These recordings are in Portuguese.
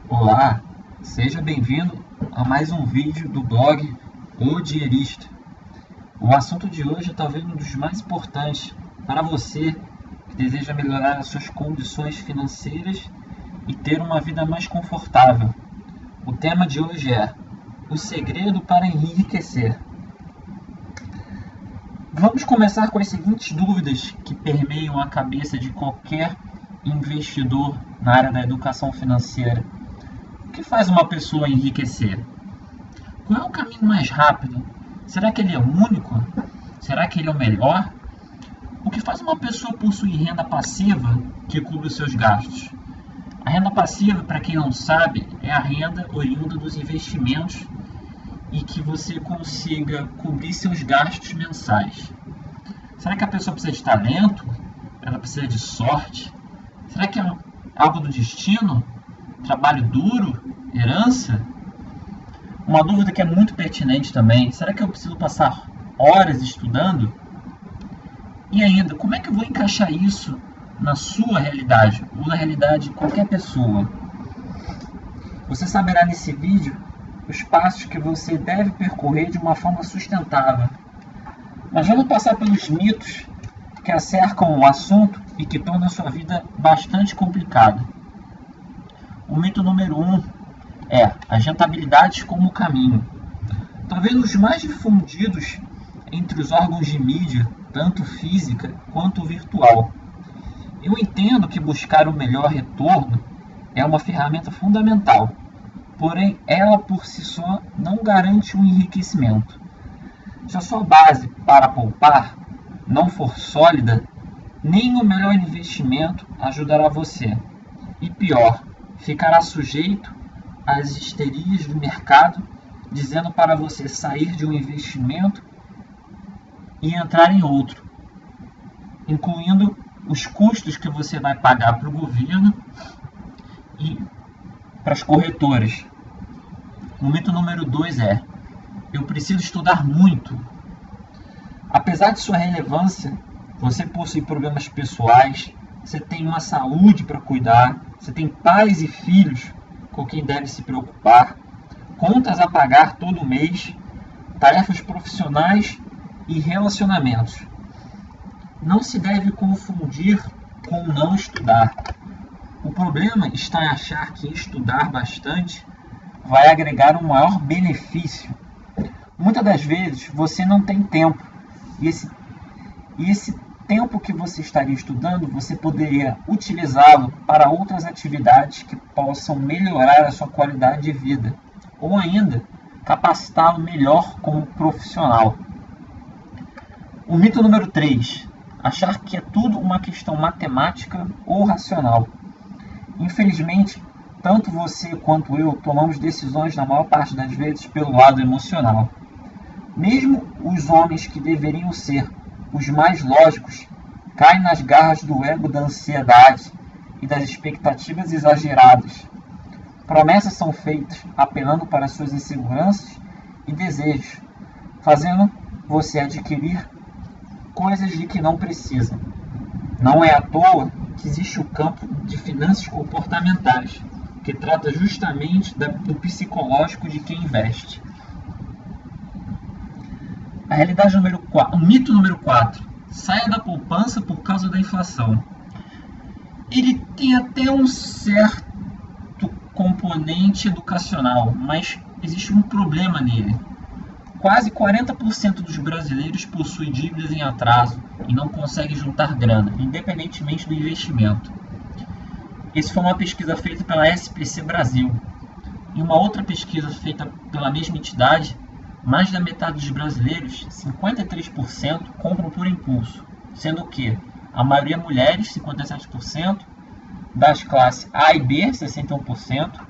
Olá, seja bem-vindo a mais um vídeo do blog O Dinheirista. O assunto de hoje é talvez um dos mais importantes para você que deseja melhorar as suas condições financeiras e ter uma vida mais confortável. O tema de hoje é o segredo para enriquecer. Vamos começar com as seguintes dúvidas que permeiam a cabeça de qualquer investidor na área da educação financeira. O que faz uma pessoa enriquecer? Qual é o caminho mais rápido? Será que ele é único? Será que ele é o melhor? O que faz uma pessoa possuir renda passiva que cobre os seus gastos? A renda passiva, para quem não sabe, é a renda oriunda dos investimentos e que você consiga cobrir seus gastos mensais. Será que a pessoa precisa de talento? Ela precisa de sorte? Será que é algo do destino? Trabalho duro? Herança? Uma dúvida que é muito pertinente também: será que eu preciso passar horas estudando? E ainda, como é que eu vou encaixar isso na sua realidade ou na realidade de qualquer pessoa? Você saberá nesse vídeo os passos que você deve percorrer de uma forma sustentável. Mas vamos passar pelos mitos que acercam o assunto e que tornam a sua vida bastante complicada. O mito número 1 é as rentabilidades como caminho. Talvez os mais difundidos entre os órgãos de mídia, tanto física quanto virtual. Eu entendo que buscar o melhor retorno é uma ferramenta fundamental, porém ela por si só não garante um enriquecimento. Se a sua base para poupar não for sólida, nem o melhor investimento ajudará você. E pior, ficará sujeito às histerias do mercado, dizendo para você sair de um investimento e entrar em outro, incluindo os custos que você vai pagar para o governo e para as corretoras. O mito número 2 é: eu preciso estudar muito. Apesar de sua relevância, você possui problemas pessoais, você tem uma saúde para cuidar, você tem pais e filhos com quem deve se preocupar, contas a pagar todo mês, tarefas profissionais e relacionamentos. Não se deve confundir com não estudar. O problema está em achar que estudar bastante vai agregar um maior benefício. Muitas das vezes você não tem tempo, e esse tempo que você estaria estudando, você poderia utilizá-lo para outras atividades que possam melhorar a sua qualidade de vida, ou ainda capacitá-lo melhor como profissional. O mito número 3: achar que é tudo uma questão matemática ou racional. Infelizmente, tanto você quanto eu tomamos decisões na maior parte das vezes pelo lado emocional. Mesmo os homens que deveriam ser os mais lógicos caem nas garras do ego, da ansiedade e das expectativas exageradas. Promessas são feitas apelando para suas inseguranças e desejos, fazendo você adquirir coisas de que não precisa. Não é à toa que existe o campo de finanças comportamentais, que trata justamente do psicológico de quem investe. A realidade número 4, o mito número 4: saia da poupança por causa da inflação. Ele tem até um certo componente educacional, mas existe um problema nele. Quase 40% dos brasileiros possuem dívidas em atraso e não conseguem juntar grana, independentemente do investimento. Essa foi uma pesquisa feita pela SPC Brasil. Em uma outra pesquisa feita pela mesma entidade, mais da metade dos brasileiros, 53%, compram por impulso, sendo que a maioria mulheres, 57%, das classes A e B, 61%,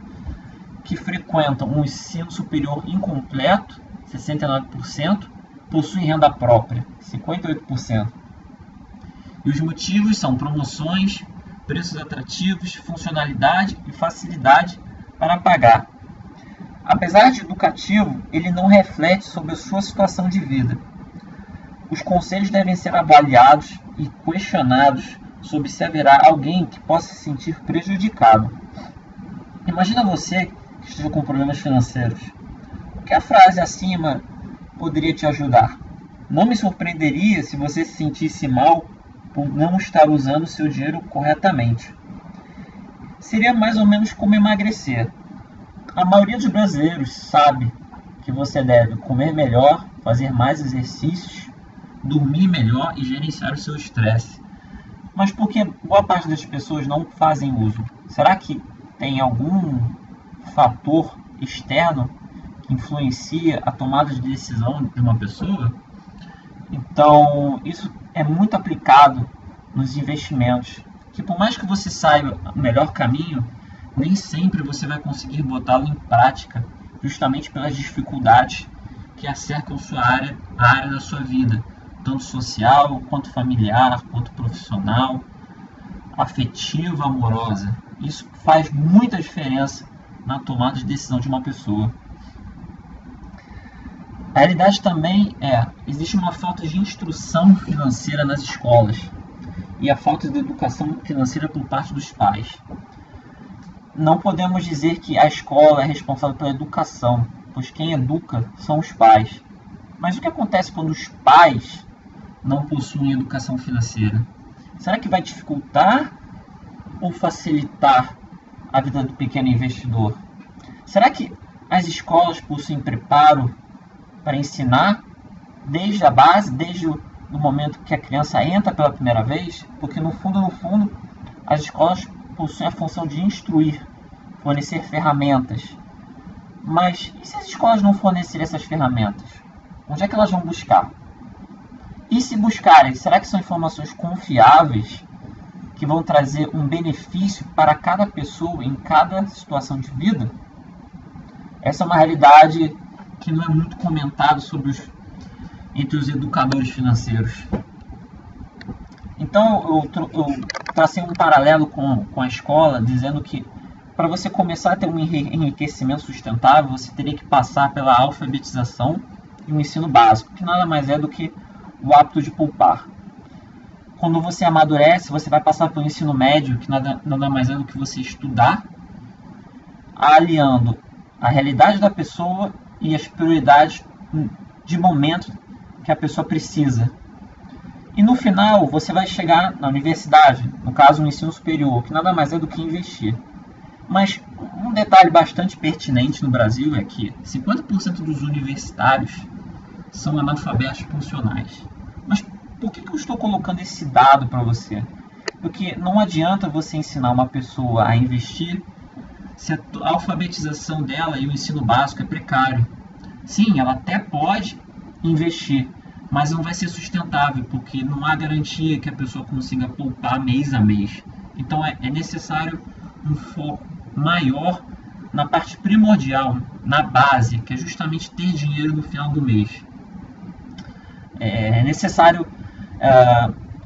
que frequentam um ensino superior incompleto, 69%, possuem renda própria, 58%. E os motivos são promoções, preços atrativos, funcionalidade e facilidade para pagar. Apesar de educativo, ele não reflete sobre a sua situação de vida. Os conselhos devem ser avaliados e questionados sobre se haverá alguém que possa se sentir prejudicado. Imagina você que esteja com problemas financeiros. O que a frase acima poderia te ajudar? Não me surpreenderia se você se sentisse mal por não estar usando o seu dinheiro corretamente. Seria mais ou menos como emagrecer. A maioria dos brasileiros sabe que você deve comer melhor, fazer mais exercícios, dormir melhor e gerenciar o seu estresse. Mas por que boa parte das pessoas não fazem uso? Será que tem algum fator externo que influencia a tomada de decisão de uma pessoa? Então, isso é muito aplicado nos investimentos, que por mais que você saiba o melhor caminho, nem sempre você vai conseguir botá-lo em prática, justamente pelas dificuldades que acercam a área da sua vida, tanto social, quanto familiar, quanto profissional, afetiva, amorosa. Isso faz muita diferença na tomada de decisão de uma pessoa. A realidade também existe uma falta de instrução financeira nas escolas e a falta de educação financeira por parte dos pais. Não podemos dizer que a escola é responsável pela educação, pois quem educa são os pais. Mas o que acontece quando os pais não possuem educação financeira? Será que vai dificultar ou facilitar a vida do pequeno investidor? Será que as escolas possuem preparo para ensinar desde a base, desde o momento que a criança entra pela primeira vez? Porque no fundo, as escolas possuem a função de instruir, fornecer ferramentas. Mas e se as escolas não fornecerem essas ferramentas? Onde é que elas vão buscar? E se buscarem, será que são informações confiáveis que vão trazer um benefício para cada pessoa em cada situação de vida? Essa é uma realidade que não é muito comentado entre os educadores financeiros. Então eu tracei um paralelo com a escola, dizendo que para você começar a ter um enriquecimento sustentável, você teria que passar pela alfabetização e o ensino básico, que nada mais é do que o hábito de poupar. Quando você amadurece, você vai passar pelo ensino médio, que nada mais é do que você estudar, aliando a realidade da pessoa e as prioridades de momento que a pessoa precisa. E no final, você vai chegar na universidade, no caso, no ensino superior, que nada mais é do que investir. Mas um detalhe bastante pertinente no Brasil é que 50% dos universitários são analfabetos funcionais. Mas por que eu estou colocando esse dado para você? Porque não adianta você ensinar uma pessoa a investir se a alfabetização dela e o ensino básico é precário. Sim, ela até pode investir, mas não vai ser sustentável, porque não há garantia que a pessoa consiga poupar mês a mês. Então é necessário um foco maior na parte primordial, na base, que é justamente ter dinheiro no final do mês. É necessário,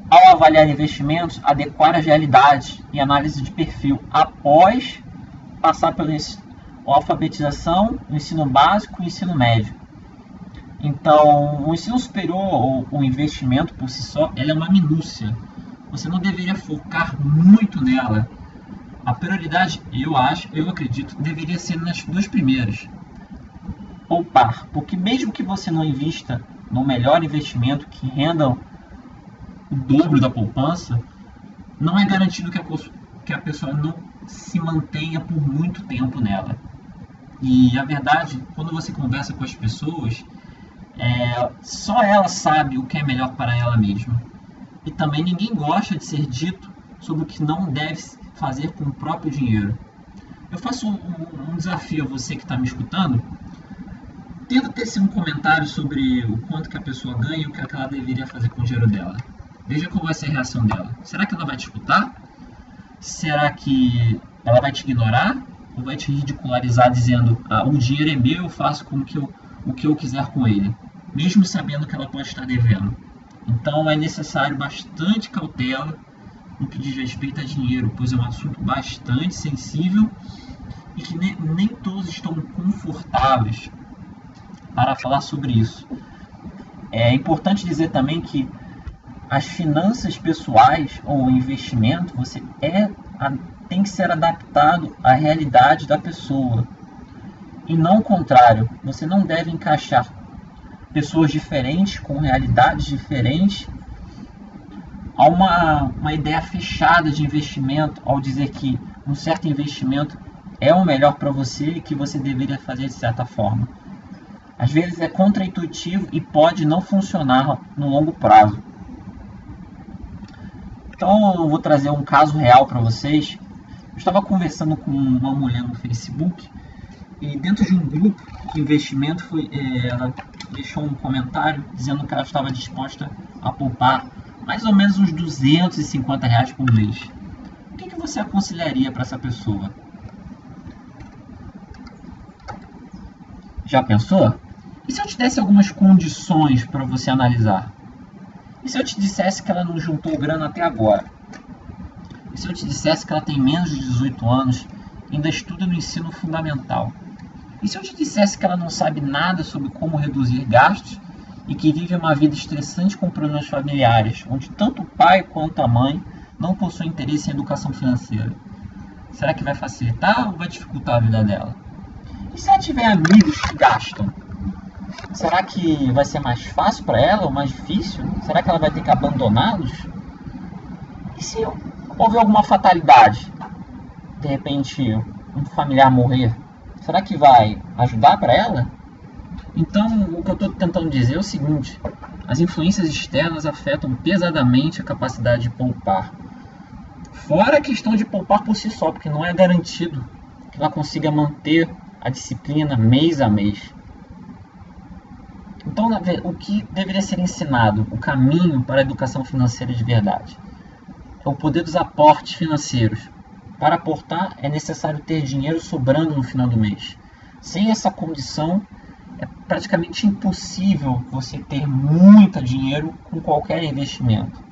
ao avaliar investimentos, adequar as realidades e análise de perfil após passar pela alfabetização, o ensino básico e o ensino médio. Então, o ensino superior ou o investimento por si só, ela é uma minúcia. Você não deveria focar muito nela. A prioridade, eu acredito, deveria ser nas duas primeiras. Poupar, porque mesmo que você não invista no melhor investimento que renda o dobro da poupança, não é garantido que a pessoa não se mantenha por muito tempo nela. E a verdade, quando você conversa com as pessoas, só ela sabe o que é melhor para ela mesma. E também ninguém gosta de ser dito sobre o que não deve fazer com o próprio dinheiro. Eu faço um desafio a você que está me escutando. Tenta tecer um comentário sobre o quanto que a pessoa ganha e o que ela deveria fazer com o dinheiro dela. Veja qual vai ser a reação dela. Será que ela vai te escutar? Será que ela vai te ignorar? Ou vai te ridicularizar dizendo, o dinheiro é meu, eu faço o que eu quiser com ele, mesmo sabendo que ela pode estar devendo? Então é necessário bastante cautela no que diz respeito a dinheiro, pois é um assunto bastante sensível e que nem todos estão confortáveis para falar sobre isso. É importante dizer também que as finanças pessoais ou o investimento, você tem que ser adaptado à realidade da pessoa. E não o contrário. Você não deve encaixar pessoas diferentes, com realidades diferentes, a uma ideia fechada de investimento, ao dizer que um certo investimento é o melhor para você e que você deveria fazer de certa forma. Às vezes é contraintuitivo e pode não funcionar no longo prazo. Então eu vou trazer um caso real para vocês. Eu estava conversando com uma mulher no Facebook e dentro de um grupo de investimento ela deixou um comentário dizendo que ela estava disposta a poupar mais ou menos uns R$ 250 por mês. O que você aconselharia para essa pessoa? Já pensou? E se eu te desse algumas condições para você analisar? E se eu te dissesse que ela não juntou grana até agora? E se eu te dissesse que ela tem menos de 18 anos e ainda estuda no ensino fundamental? E se eu te dissesse que ela não sabe nada sobre como reduzir gastos e que vive uma vida estressante com problemas familiares, onde tanto o pai quanto a mãe não possuem interesse em educação financeira? Será que vai facilitar ou vai dificultar a vida dela? E se ela tiver amigos que gastam? Será que vai ser mais fácil para ela ou mais difícil? Será que ela vai ter que abandoná-los? E se houver alguma fatalidade? De repente, um familiar morrer? Será que vai ajudar para ela? Então, o que eu estou tentando dizer é o seguinte: as influências externas afetam pesadamente a capacidade de poupar. Fora a questão de poupar por si só, porque não é garantido que ela consiga manter a disciplina mês a mês. Então, o que deveria ser ensinado, o caminho para a educação financeira de verdade, é o poder dos aportes financeiros. Para aportar, é necessário ter dinheiro sobrando no final do mês. Sem essa condição, é praticamente impossível você ter muito dinheiro com qualquer investimento.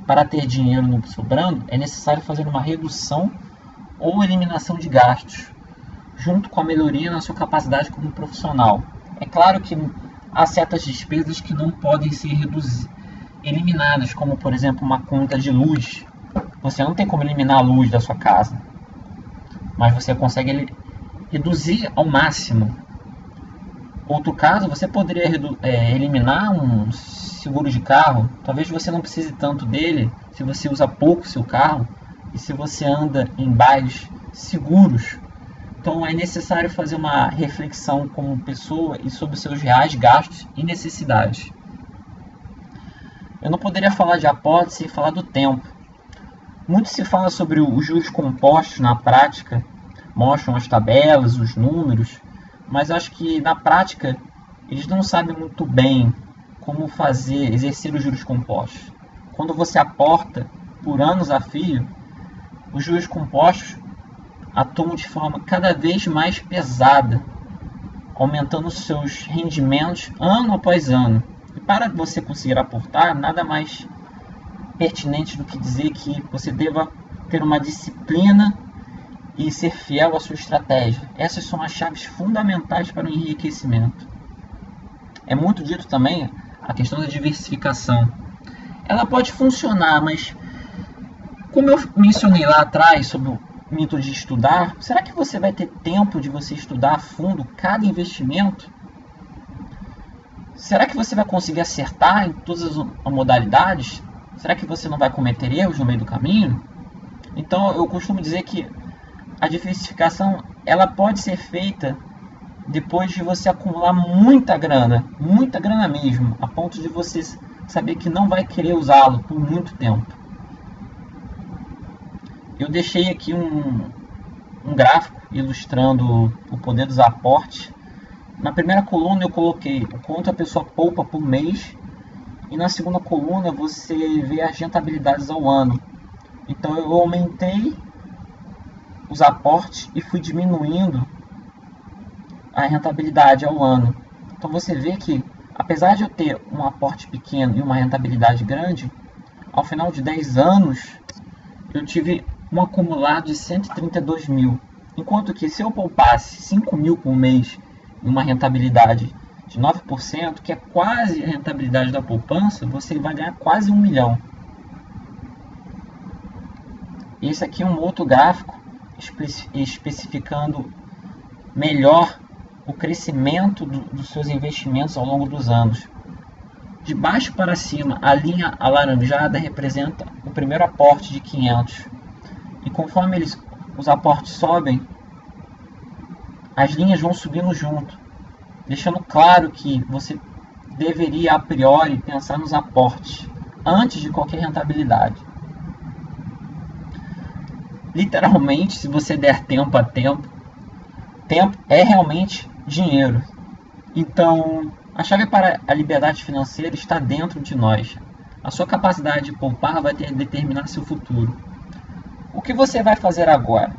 Para ter dinheiro sobrando, é necessário fazer uma redução ou eliminação de gastos, junto com a melhoria na sua capacidade como profissional. É claro que há certas despesas que não podem ser eliminadas, como por exemplo uma conta de luz. Você não tem como eliminar a luz da sua casa, mas você consegue reduzir ao máximo. Outro caso, você poderia eliminar um seguro de carro. Talvez você não precise tanto dele se você usa pouco seu carro e se você anda em bairros seguros. Então é necessário fazer uma reflexão como pessoa e sobre os seus reais gastos e necessidades. Eu não poderia falar de aporte sem falar do tempo. Muito se fala sobre os juros compostos na prática, mostram as tabelas, os números, mas acho que na prática eles não sabem muito bem como exercer os juros compostos. Quando você aporta por anos a fio, os juros compostos atuam de forma cada vez mais pesada, aumentando os seus rendimentos ano após ano. E para você conseguir aportar, nada mais pertinente do que dizer que você deva ter uma disciplina e ser fiel à sua estratégia. Essas são as chaves fundamentais para o enriquecimento. É muito dito também a questão da diversificação. Ela pode funcionar, mas como eu mencionei lá atrás sobre o mito de estudar, será que você vai ter tempo de você estudar a fundo cada investimento? Será que você vai conseguir acertar em todas as modalidades? Será que você não vai cometer erros no meio do caminho? Então eu costumo dizer que a diversificação ela pode ser feita depois de você acumular muita grana mesmo, a ponto de você saber que não vai querer usá-lo por muito tempo. Eu deixei aqui um gráfico ilustrando o poder dos aportes. Na primeira coluna eu coloquei o quanto a pessoa poupa por mês, e na segunda coluna você vê as rentabilidades ao ano. Então eu aumentei os aportes e fui diminuindo a rentabilidade ao ano. Então você vê que, apesar de eu ter um aporte pequeno e uma rentabilidade grande, ao final de 10 anos eu tive um acumulado de 132 mil. Enquanto que se eu poupasse 5 mil por mês e uma rentabilidade de 9%, que é quase a rentabilidade da poupança, você vai ganhar quase 1 milhão. Esse aqui é um outro gráfico especificando melhor o crescimento dos seus investimentos ao longo dos anos. De baixo para cima, a linha alaranjada representa o primeiro aporte de 500. E conforme os aportes sobem, as linhas vão subindo junto, deixando claro que você deveria a priori pensar nos aportes antes de qualquer rentabilidade. Literalmente, se você der tempo a tempo, tempo é realmente dinheiro. Então, a chave para a liberdade financeira está dentro de nós. A sua capacidade de poupar vai determinar seu futuro. O que você vai fazer agora?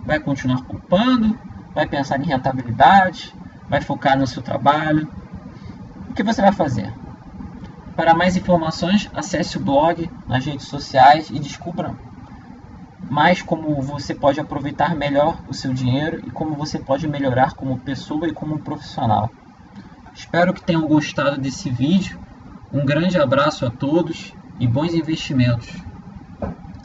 Vai continuar poupando? Vai pensar em rentabilidade? Vai focar no seu trabalho? O que você vai fazer? Para mais informações, acesse o blog nas redes sociais e descubra mais como você pode aproveitar melhor o seu dinheiro e como você pode melhorar como pessoa e como profissional. Espero que tenham gostado desse vídeo. Um grande abraço a todos e bons investimentos.